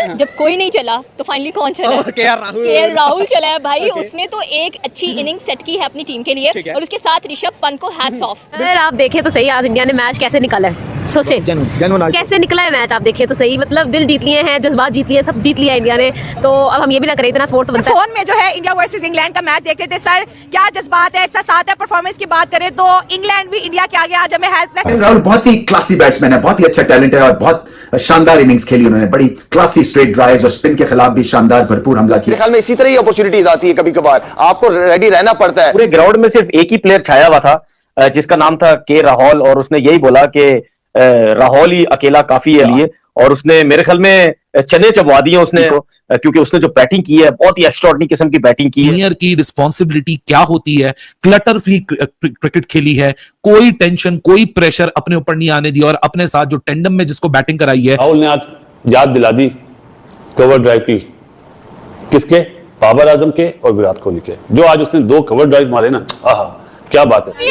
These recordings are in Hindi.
जब कोई नहीं चला तो फाइनली कौन चला? केएल राहुल चला है भाई। उसने तो एक अच्छी इनिंग सेट की है अपनी टीम के लिए और उसके साथ ऋषभ पंत को हैट्स ऑफ। अगर आप देखें तो सही, आज इंडिया ने मैच कैसे निकाला है, सोचे कैसे निकला है मैच। आप देखें तो सही, मतलब दिल जीत लिए हैं, जज्बात जीत लिए, सब जीत लिया इंडिया ने। तो अब हम ये भी ना करें, इतना स्पोर्ट तो बनता है। फोन में जो है इंडिया वर्सेस इंग्लैंड का मैच देख रहे थे सर, क्या जज्बात है, ऐसा साथ है। परफॉर्मेंस की बात करें तो इंग्लैंड भी इंडिया के आगे आज हमें हेल्पलेस। राहुल बहुत ही क्लासी बैट्समैन है, बहुत ही अच्छा टैलेंट है और बहुत शानदार इनिंग्स खेली उन्होंने, बड़ी क्लासी स्ट्रेट ड्राइव्स और स्पिन के खिलाफ भी शानदार भरपूर हमला किया। ख्याल में इसी तरह ही अपॉर्चुनिटीज आती है, कभी कभार आपको रेडी रहना पड़ता है। पूरे ग्राउंड में सिर्फ एक ही प्लेयर छाया हुआ था जिसका नाम था के राहुल, और उसने यही बोला कि राहुल ही अकेला काफी है लिए, और उसने मेरे ख्याल में चने चबवा दिए उसने, क्योंकि उसने जो बैटिंग की है बहुत ही एक्स्ट्राऑर्डिनरी किस्म की बैटिंग की है। सीनियर की रिस्पॉन्सिबिलिटी क्या होती है, क्लटर फ्री क्रिकेट खेली है, कोई टेंशन कोई प्रेशर अपने ऊपर नहीं आने दिया, और अपने साथ जो टेंडम में जिसको बैटिंग कराई है। राहुल ने आज याद दिला दी कवर ड्राइव की, किसके? बाबर आजम के और विराट कोहली के, जो आज उसने 2 कवर ड्राइव मारे ना, आहा क्या बात है।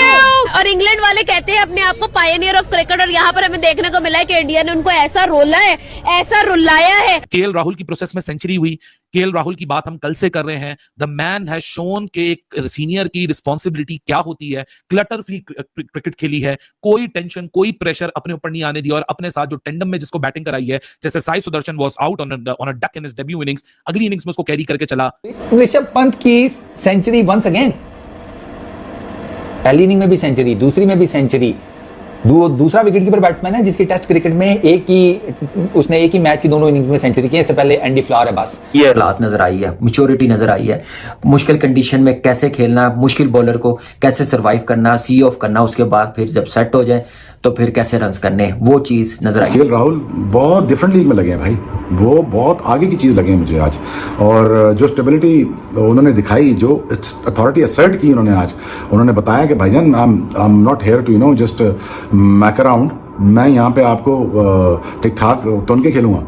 और इंग्लैंड वाले कहते हैं अपने आप को पायनियर ऑफ क्रिकेट, और यहाँ पर हमें देखने को मिला है कि इंडिया ने उनको ऐसा रोला है, ऐसा रुलाया है। केएल राहुल की प्रोसेस में सेंचुरी हुई। केएल राहुल की बात हम कल से कर रहे हैं। द मैन हैज शोन के एक सीनियर की रिस्पॉन्सिबिलिटी क्या होती है, क्लटर फ्री क्रिकेट खेली है, कोई टेंशन कोई प्रेशर अपने ऊपर नहीं आने दिया, और अपने साथ जो टेंडम में जिसको बैटिंग कराई है, जैसे Sai Sudarshan was out on a duck in his debut innings, अगली इनिंग्स में उसको कैरी करके चला। ऋषभ पंत की सेंचुरी वंस अगेन, पहली इनिंग में भी सेंचुरी, दूसरी में भी सेंचुरी। दूसरा विकेट कीपर बैट्समैन है जिसकी टेस्ट क्रिकेट में उसने एक ही मैच की दोनों इनिंग्स में सेंचुरी की है। इससे पहले एंडी फ्लावर है बस। ये क्लास नजर आई है, मैच्योरिटी नजर आई है, मुश्किल कंडीशन में कैसे खेलना, मुश्किल बॉलर को कैसे सरवाइव करना, सी ऑफ करना, उसके बाद फिर जब सेट हो जाए तो फिर कैसे रन्स करने, वो चीज नजर आई। केएल राहुल बहुत डिफरेंट लीग में लगे हैं भाई, वो बहुत आगे की चीज लगे हैं मुझे आज, और जो स्टेबिलिटी उन्होंने दिखाई, जो अथॉरिटी असर्ट की उन्होंने आज, उन्होंने बताया कि भाईजान I am not here to just muck around, मैं यहाँ पे आपको ठीक ठाक तुन के खेलूंगा।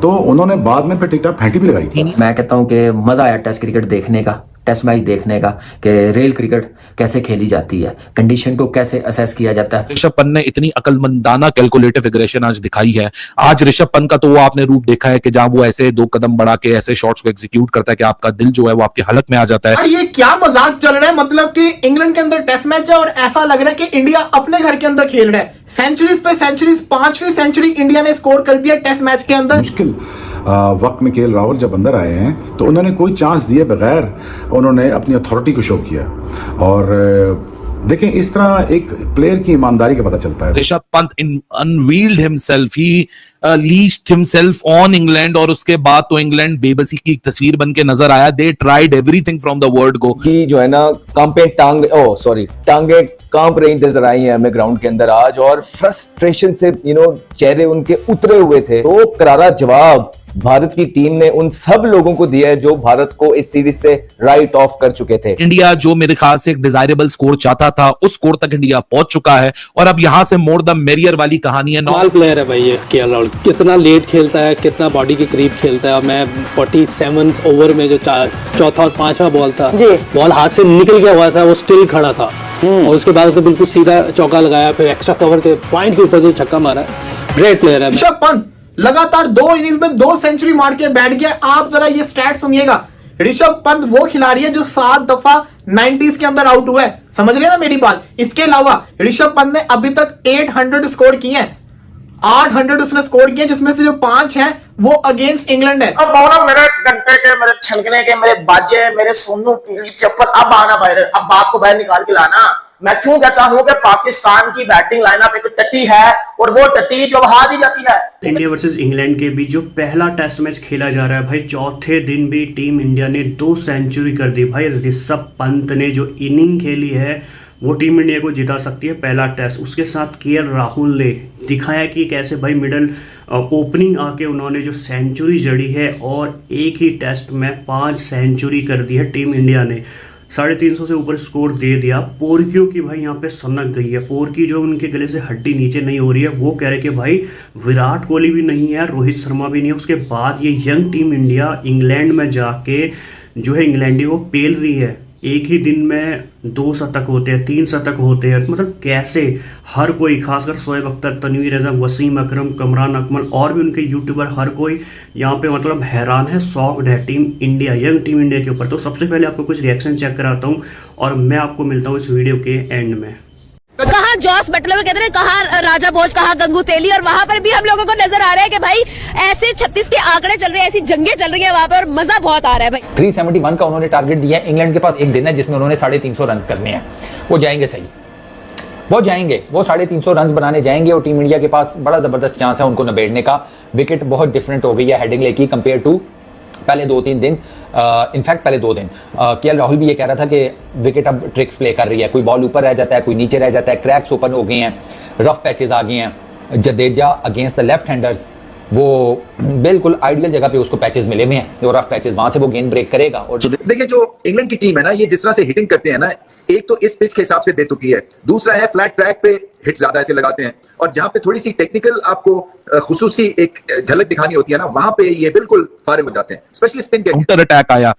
तो उन्होंने बाद में फिर ठीक ठाक फेंटी भी लगाई। मैं कहता हूँ कि मजा आया टेस्ट क्रिकेट देखने का, टेस्ट मैच देखने का, कि रियल क्रिकेट कैसे खेली जाती है, कंडीशन को कैसे असेस किया जाता है। ऋषभ पंत ने इतनी अकलमंदाना कैलकुलेटिव एग्रेशन आज दिखाई है। आज ऋषभ पंत का तो वो आपने रूप देखा है कि जहां वो ऐसे 2 कदम बढ़ा के ऐसे शॉट्स को एग्जीक्यूट करता है कि आपका दिल जो है वो आपकी हलक में आ जाता है। ये क्या मजाक चल रहा है, मतलब कि इंग्लैंड के अंदर टेस्ट मैच है और ऐसा लग रहा है कि इंडिया अपने घर के अंदर खेल रहा है। सेंचुरीज पे सेंचुरीज, 5वीं सेंचुरी इंडिया ने स्कोर कर दिया टेस्ट मैच के अंदर। मुश्किल वक्त में केएल राहुल जब अंदर आए हैं तो उन्होंने कोई चांस दिए बगैर उन्होंने अपनी अथॉरिटी को शो किया, और देखें इस तरह एक प्लेयर की ईमानदारी का पता चलता है। Rishabh Pant unveiled himself, he least himself on England, और उसके बाद तो इंग्लैंड बेबसी की एक तस्वीर बन के नजर आया। They tried everything from the word go. की जो है ना टांगे कांप रही नजर आई है हमें ग्राउंड के अंदर आज, और फ्रस्ट्रेशन से चेहरे उनके उतरे हुए थे। तो करारा जवाब भारत की टीम ने उन सब लोगों को दिया है जो भारत को इस सीरीज से राइट ऑफ कर चुके थे। इंडिया जो मेरे ख्याल से एक डिजायरेबल स्कोर चाहता था, उस स्कोर तक इंडिया पहुंच चुका है, और अब यहां से मोर द मेरियर वाली कहानी है। नॉल प्लेयर है भाई ये केएल राहुल, कितना लेट खेलता है, कितना बॉडी के करीब खेलता है। मैं 47 ओवर में जो चौथा और 5वां बॉल था, बॉल हाथ से निकल गया हुआ था, वो स्टिल खड़ा था, और उसके बाद उसने बिल्कुल सीधा चौका लगाया, फिर एक्स्ट्रा कवर के पॉइंट के ऊपर से छक्का मारा। ग्रेट प्लेयर है। ऋषभ पंत लगातार 2 इनिंग्स में 2 सेंचुरी मार के बैठ गया। आप जरा ये स्टैट सुनिएगा। ऋषभ पंत वो खिलाड़ी है जो 7 दफा 90s के अंदर आउट हुआ है, समझ रहे हैं ना मेरी बात। इसके अलावा ऋषभ पंत ने अभी तक 800 स्कोर किए हैं, 800 उसने स्कोर किए, जिसमें से जो 5 हैं वो अगेंस्ट इंग्लैंड है। अब आओ मेरे घंटे के, मेरे छलकने के, मेरे बाजे, मेरे सोनू की चप्पल, अब आना बाहर, अब बाप को बाहर निकाल के लाना। मैं क्यों कहता हूं कि पाकिस्तान की बैटिंग लाइनअप एक टट्टी है, और वो टट्टी जो हार ही जाती है। इंडिया वर्सेस इंग्लैंड के बीच जो पहला टेस्ट मैच खेला जा रहा है भाई, चौथे दिन भी टीम इंडिया ने 2 सेंचुरी कर दी भाई। ऋषभ पंत ने जो इनिंग खेली है वो टीम इंडिया को जिता सकती है पहला टेस्ट। उसके साथ केएल राहुल ने दिखाया कि कैसे भाई मिडल ओपनिंग आके उन्होंने जो सेंचुरी जड़ी है, और एक ही टेस्ट में 5 सेंचुरी कर दी है टीम इंडिया ने। 350 से ऊपर स्कोर दे दिया। पोर्कियों की भाई यहाँ पे सनक गई है, पोर्की जो उनके गले से हड्डी नीचे नहीं हो रही है। वो कह रहे कि भाई विराट कोहली भी नहीं है, रोहित शर्मा भी नहीं है। उसके बाद ये यंग टीम इंडिया इंग्लैंड में जाके जो है इंग्लैंडी को पेल रही है। एक ही दिन में 2 शतक होते हैं, 3 शतक होते हैं, मतलब कैसे हर कोई, खासकर शोएब अख्तर, तनवीर अजम, वसीम अकरम, कमरान अकमल और भी उनके यूट्यूबर, हर कोई यहाँ पे मतलब हैरान है, शॉक्ड है team India, young team India के ऊपर। तो सबसे पहले आपको कुछ रिएक्शन चेक कराता हूँ और मैं आपको मिलता हूँ इस वीडियो के एंड में। कहाँ जॉस बटलर कहते हैं, कहाँ राजा भोज, कहाँ गंगू तेली, और वहां पर भी हम लोगों को नजर आ रहा है कि भाई ऐसे 36 के आंकड़े चल रहे हैं, ऐसी जंगें चल रही है वहां पर, मजा बहुत आ रहा है भाई। 371 का उन्होंने टारगेट दिया है। इंग्लैंड के पास एक दिन है जिसमें उन्होंने 350 रन करने हैं। वो जाएंगे सही, वो जाएंगे, वो 350 रन बनाने जाएंगे और टीम इंडिया के पास बड़ा जबरदस्त चांस है उनको निबेड़ने का। विकेट बहुत डिफरेंट हो गई है हेडिंगले की कंपेयर टू पहले 2-3 दिन, इनफैक्ट पहले 2 दिन। केएल राहुल भी ये कह रहा था कि विकेट अब ट्रिक्स प्ले कर रही है, कोई बॉल ऊपर रह जाता है, कोई नीचे रह जाता है, क्रैक्स ओपन हो गए हैं, रफ पैचेस आ गए हैं। Jadeja against the left handers वो बिल्कुल आइडियल जगह पे उसको पैचेस मिले हुए हैं, जो रफ पैचेस, वहां से वो गेंद ब्रेक करेगा। और देखिए जो इंग्लैंड की टीम है ना, ये जिस तरह से हिटिंग करते हैं ना, एक तो इस पिच के हिसाब से बेतुकी है, दूसरा है फ्लैट ट्रैक पे हिट ज्यादा ऐसे लगाते हैं, और जहां पे थोड़ी सी टेक्निकल आपको खुसूसी एक झलक दिखानी होती है ना, वहां पे ये बिल्कुल फारिग हो जाते हैं, स्पेशली स्पिन के। काउंटर अटैक आया,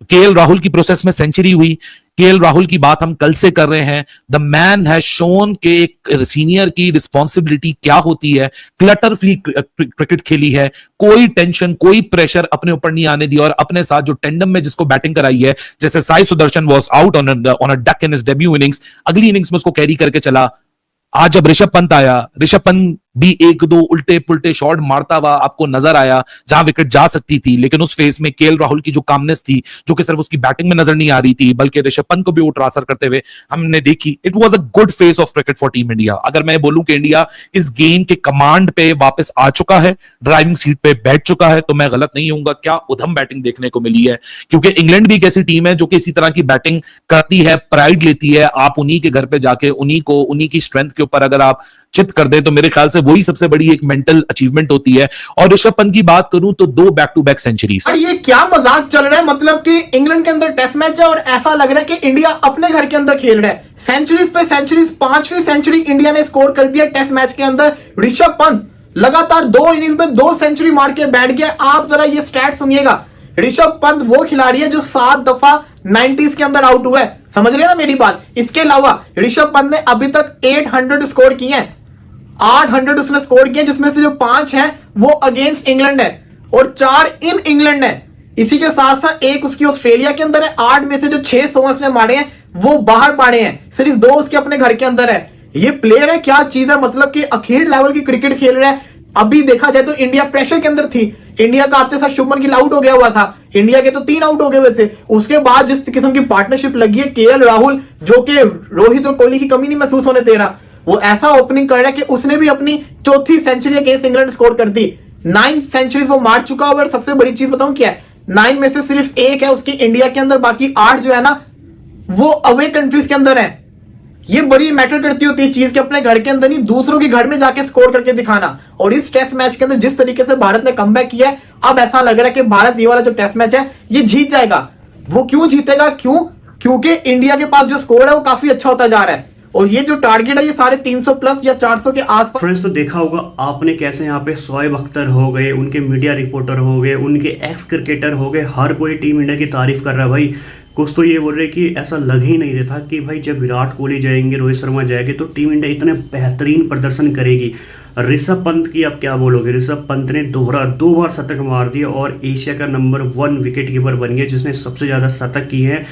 केएल राहुल की प्रोसेस में सेंचुरी हुई। केएल राहुल की बात हम कल से कर रहे हैं। द मैन हैज शोन के एक सीनियर की रिस्पॉन्सिबिलिटी क्या होती है, क्लटर फ्री क्रिकेट खेली है, कोई टेंशन कोई प्रेशर अपने ऊपर नहीं आने दिया, और अपने साथ जो टेंडम में जिसको बैटिंग कराई है, जैसे Sai Sudarshan was out on a duck in his debut innings, अगली इनिंग्स में उसको कैरी करके चला। आज जब ऋषभ पंत आया, ऋषभ पंत भी 1-2 उल्टे पुल्टे शॉट मारता हुआ आपको नजर आया जहां विकेट जा सकती थी, लेकिन उस फेज में केएल राहुल की जो कामनेस थी, जो कि सिर्फ उसकी बैटिंग में नजर नहीं आ रही थी बल्कि ऋषभ पंत को भी वो ट्रांसफर करते हुए हमने देखी। It was a good face of cricket for team India. अगर मैं बोलूं कि इंडिया इस गेम के कमांड पे वापस आ चुका है, ड्राइविंग सीट पे बैठ चुका है, तो मैं गलत नहीं होऊंगा। क्या उधम बैटिंग देखने को मिली है, क्योंकि इंग्लैंड भी एक ऐसी टीम है जो कि इसी तरह की बैटिंग करती है, प्राइड लेती है। आप उन्हीं के घर पे जाके उन्हीं की स्ट्रेंथ के ऊपर अगर आप चित कर दे तो मेरे ख्याल से वही सबसे बड़ी एक मेंटल अचीवमेंट होती है। और ऋषभ पंत की बात करूं तो 2 बैक टू बैक सेंचुरीज। ये क्या मजाक चल रहा है, मतलब कि इंग्लैंड के अंदर टेस्ट मैच है और ऐसा लग रहा है कि इंडिया अपने घर के अंदर खेल रहा है। सेंचुरीज पे सेंचुरीज, 5वीं सेंचुरी इंडिया ने स्कोर कर दिया टेस्ट मैच के अंदर। ऋषभ पंत लगातार 2 इनिंग्स में 2 सेंचुरी मार के बैठ गया। आप जरा ये स्टैट सुनिएगा। ऋषभ पंत वो खिलाड़ी है जो 7 दफा 90s के अंदर आउट हुआ है, समझ रहे हैं ना मेरी बात। इसके अलावा ऋषभ पंत ने अभी तक 800 स्कोर किए हैं, 800 उसने स्कोर किए, जिसमें से जो 5 हैं वो अगेंस्ट इंग्लैंड है और 4 इन इंग्लैंड है। इसी के साथ साथ एक उसकी ऑस्ट्रेलिया के अंदर है। 8 में से जो 6 100 उसने मारे हैं वो बाहर मारे हैं, सिर्फ 2 उसके अपने घर के अंदर है। ये प्लेयर है, क्या चीज है, मतलब कि अखीर लेवल की क्रिकेट खेल रहा है। अभी देखा जाए तो इंडिया प्रेशर के अंदर थी, इंडिया का आते साथ शुभमन गिल आउट हो गया हुआ था, इंडिया के तो 3 आउट हो गए हुए थे। उसके बाद जिस किस्म की पार्टनरशिप लगी है, केएल राहुल जो कि रोहित और कोहली की कमी नहीं महसूस होने दे रहा, वो ऐसा ओपनिंग कर रहा है कि उसने भी अपनी 4थी सेंचुरी अगेंस्ट इंग्लैंड स्कोर कर दी। 9 सेंचुरीज वो मार चुका हुआ। और सबसे बड़ी चीज बताऊं क्या है, 9 में से सिर्फ 1 है उसकी इंडिया के अंदर, बाकी 8 जो है ना वो अवे कंट्रीज के अंदर है। ये बड़ी मैटर करती होती है चीज कि अपने घर के अंदर नहीं, दूसरों के घर में जाके स्कोर करके दिखाना। और इस टेस्ट मैच के अंदर जिस तरीके से भारत ने कमबैक किया है, अब ऐसा लग रहा है कि भारत ये वाला जो टेस्ट मैच है ये जीत जाएगा। वो क्यों जीतेगा, क्योंकि इंडिया के पास जो स्कोर है वो काफी अच्छा होता जा रहा है, और ये जो टारगेट है ये 350 प्लस या 400 के आसपास। फ्रेंड्स, तो देखा होगा आपने कैसे यहाँ पे शोएब अख्तर हो गए, उनके मीडिया रिपोर्टर हो गए, उनके एक्स क्रिकेटर हो गए, हर कोई टीम इंडिया की तारीफ कर रहा है। भाई कुछ तो ये बोल रहे कि ऐसा लग ही नहीं रहा था कि भाई जब विराट कोहली जाएंगे, रोहित शर्मा जाएंगे तो टीम इंडिया इतने बेहतरीन प्रदर्शन करेगी। ऋषभ पंत की आप क्या बोलोगे। ऋषभ पंत ने 2 बार शतक मार दिया और एशिया का नंबर 1 विकेट कीपर बन गया, जिसने सबसे ज़्यादा शतक किए हैं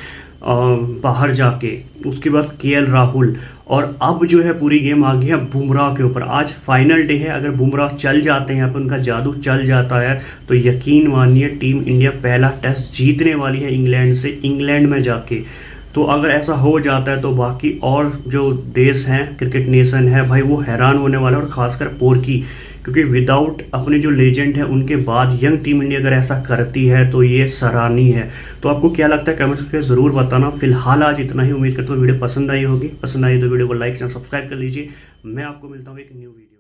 बाहर जाके। उसके बाद केएल राहुल, और अब जो है पूरी गेम आ गई है बुमराह के ऊपर। आज फाइनल डे है, अगर बुमराह चल जाते हैं, अपन उनका जादू चल जाता है तो यकीन मानिए टीम इंडिया पहला टेस्ट जीतने वाली है इंग्लैंड से, इंग्लैंड में जाके। तो अगर ऐसा हो जाता है तो बाकी और जो देश हैं, क्रिकेट नेशन है भाई, वो हैरान होने वाला है, और खासकर पोर्की, क्योंकि विदाउट अपने जो लेजेंड है उनके बाद यंग टीम इंडिया अगर ऐसा करती है तो ये सराहनीय है। तो आपको क्या लगता है कमेंट्स करके ज़रूर बताना। फिलहाल आज इतना ही, उम्मीद करता हूँ वीडियो पसंद आई होगी। पसंद आई तो वीडियो को लाइक एंड सब्सक्राइब कर लीजिए। मैं आपको मिलता हूँ एक न्यू वीडियो।